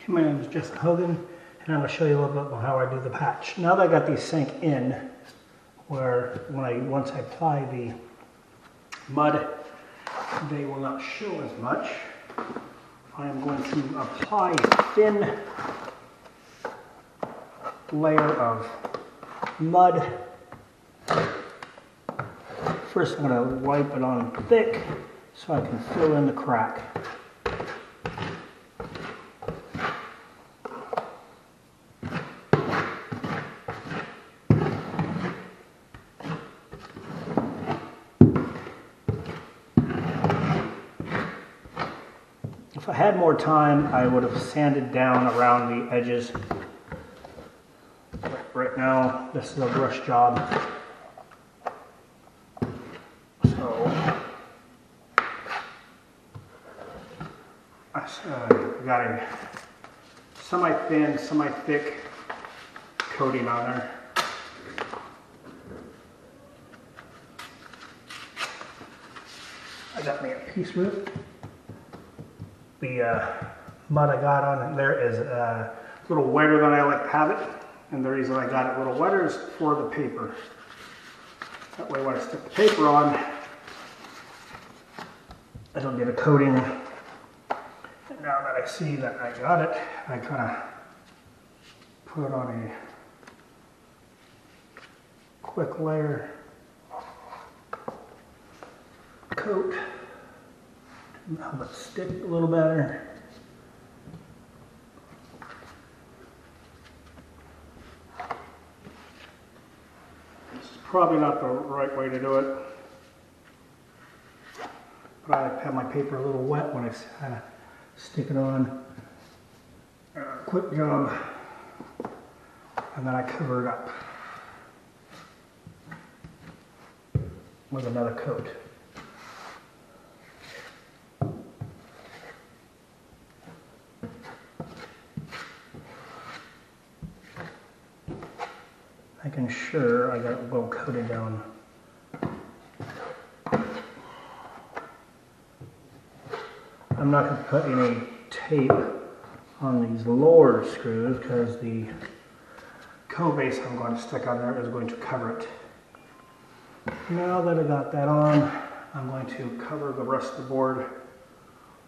My name is Justin Hogan, and I'm going to show you a little bit about how I do the patch. Now that I got these sank in, where once I apply the mud, they will not show as much. I am going to apply a thin layer of mud. First, I'm going to wipe it on thick so I can fill in the crack. If I had more time, I would have sanded down around the edges. But right now, this is a brush job. So, I got a semi-thin, semi-thick coating on there. I got me a piece root. The mud I got on it there is a little wetter than I like to have it, and the reason I got it a little wetter is for the paper. That way when I stick the paper on, it'll get a coating. And now that I see that I got it, I kind of put on a quick layer coat. Help it stick a little better. This is probably not the right way to do it, but I have my paper a little wet when I stick it on. Quick job, and then I cover it up with another coat. Making sure I got it well coated down. I'm not going to put any tape on these lower screws because the co-base I'm going to stick on there is going to cover it. Now that I got that on, I'm going to cover the rest of the board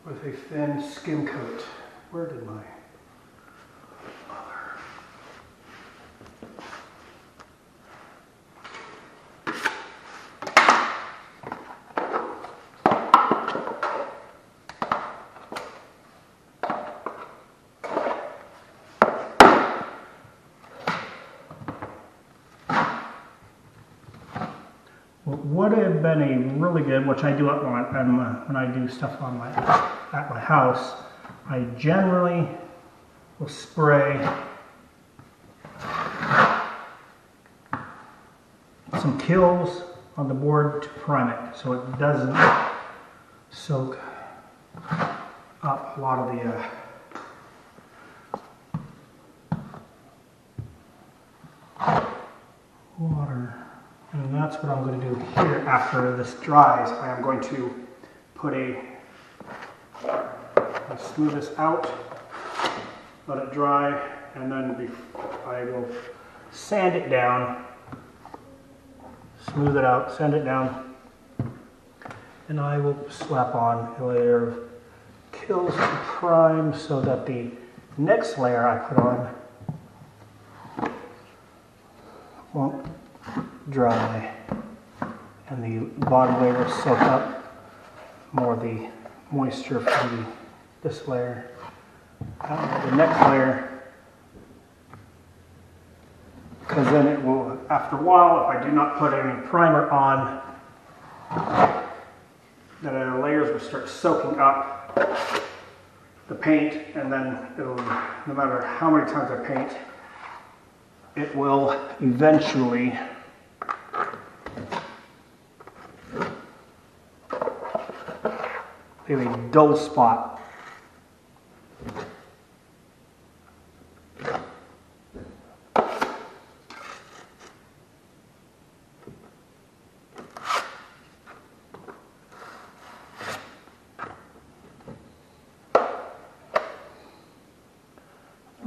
with a thin skim coat. Where did my what would have been a really good, which I do when I do stuff at my house, I generally will spray some Kills on the board to prime it so it doesn't soak up a lot of the water. And that's what I'm going to do here after this dries. I am going to put smooth this out, let it dry, and then I will sand it down, smooth it out, sand it down, and I will slap on a layer of Kills to prime so that the next layer I put on won't dry and the bottom layer will soak up more of the moisture from this layer. The next layer, because then it will, after a while, if I do not put any primer on, then the layers will start soaking up the paint, and then it'll, no matter how many times I paint, it will eventually leave a dull spot.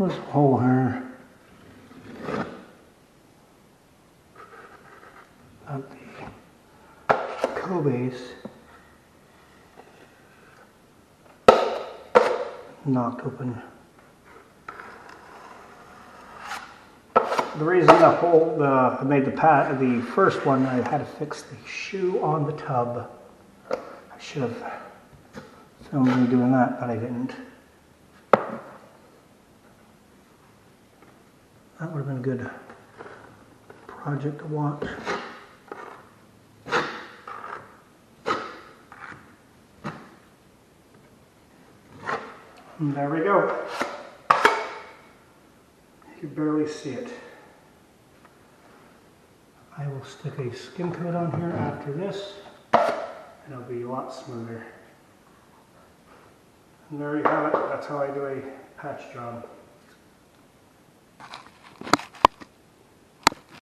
There's a hole here. Up the co-base. Knocked open. The reason I made the first one, I had to fix the shoe on the tub. I should have filmed me doing that, but I didn't. That would have been a good project to watch. And there we go. You can barely see it. I will stick a skim coat on here after this, and it'll be a lot smoother. And there you have it. That's how I do a patch job.